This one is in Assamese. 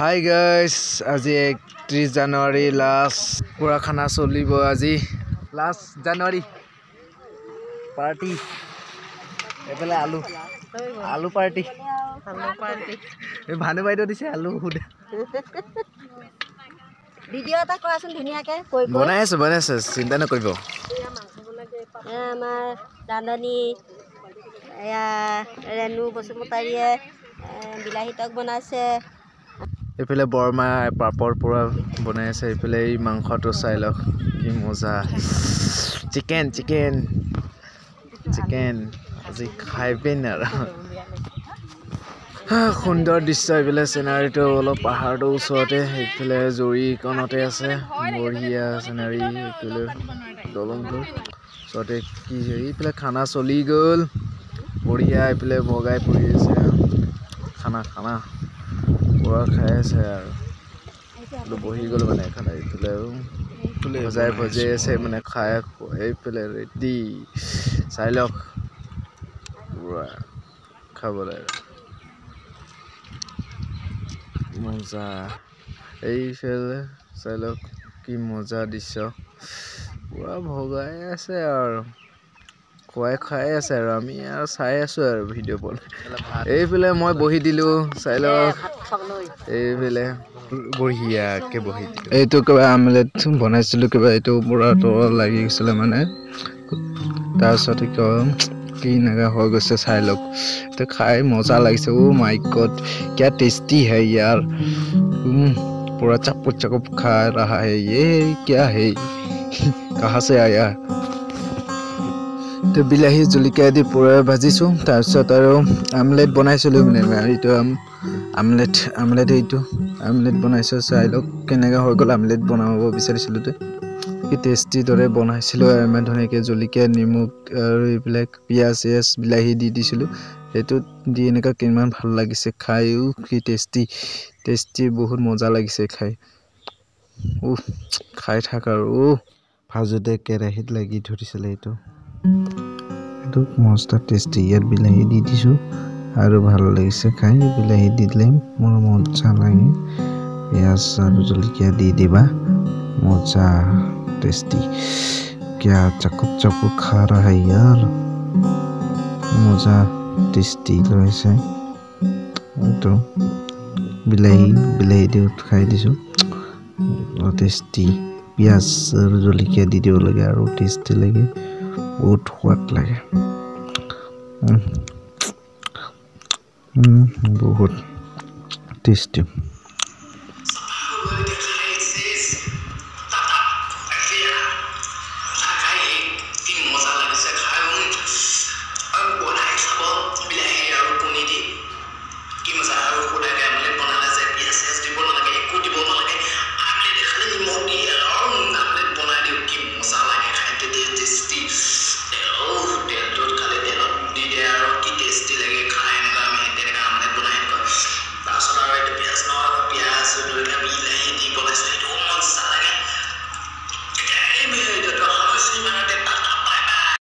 Hi guys, আজি 31 জানুৱাৰী লাষ্ট পুৰা খানা চলিব আজি লাষ্ট জানুৱাৰী পাৰ্টি এফালে আলু পাৰ্টি এই ভানু বাইদেউ দিছে আলু হুদা ভিডিও এটা কৰাচোন ধুনিয়াকে কৈ বনাই আছে চিন্তা নকৰিব আমাৰ দাননি এয়া ৰেনু বসুমতাৰীয়ে বিলাহী টক বনাইছে এফালে বৰমা পাপৰ পুৰা বনাই আছে এফালে এই মাংসটো চাই লওক কি মজা চিকেন আজি খাই পেন আৰু সুন্দৰ দৃশ্য এইফালে চিনাৰীটো অলপ পাহাৰটো ওচৰতে এইফালে জৰিকণতে আছে বঢ়িয়া চিনাৰী এইফালে দলংটো ওচৰতে কি এইফালে খানা চলি গ'ল বঢ়িয়া এইফালে বগাই পৰি আছে খানা পুৰা খাই আছে আৰু বহি গ'ল মানে খানা এইফালে ভজাই আছে মানে খাই এইফালে ৰেডি চাই লওক পুৰা খাবলৈ মজা এইফালে চাই লওক কি মজা দৃশ্য পুৰা ভগাই আছে আৰু খাই আছে আৰু আমি আৰু চাই আছো আৰু ভিডিঅ' বনাই এইফালে মই বহি দিলো চাই লওক এইফালে বঢ়িয়াকে বহি দিলো এইটো কিবা আমলেট বনাইছিলো কিবা এইটো পুৰা তল লাগি গৈছিলে মানে তাৰপিছত কি নাগা হৈ গৈছে চাই লওক তো খাই মজা লাগিছে ও মাই গড क्या टेस्टी है यार पूरा चप खा रहा है ये क्या है कहाँ से आया তো বিলাহী জলকীয়া দি পুৰা ভাজিছো তাৰপিছত আৰু আমলেট বনাইছিলো মানে এইটো আমলেট বনাইছো চাই লওক কেনেকৈ হৈ গ'ল আমলেট বনাব বিচাৰিছিলো কি টেষ্টি দৰে বনাইছিলো আৰু ইমান ধুনীয়াকৈ জলকীয়া নিমখ আৰু এইবিলাক পিঁয়াজ বিলাহী দি দিছিলোঁ এইটো দি এনেকুৱা কিমান ভাল লাগিছে খাইও কি টেষ্টি বহুত মজা লাগিছে খাই থাক আৰু ভাজোতে কেৰাহীত লাগি ধৰিছিলে এইটো মস্ত টেষ্টি ইয়াত বিলাহী দি দিছোঁ আৰু ভাল লাগিছে খাই বিলাহী দি দিলে মোৰ মজা লাগে পিঁয়াজ আৰু জলকীয়া দি দিবা মজা टेस्टी क्या चकु खा रहा है यार मजा टेस्टी रहिছে तो বিলাহী দি খাই দিছো टेस्टी পিঁয়াজ আৰু জলকীয়া দি দিব লাগে আৰু টেষ্টি লাগে বহুত সোৱাদ লাগে বহুত টেষ্টি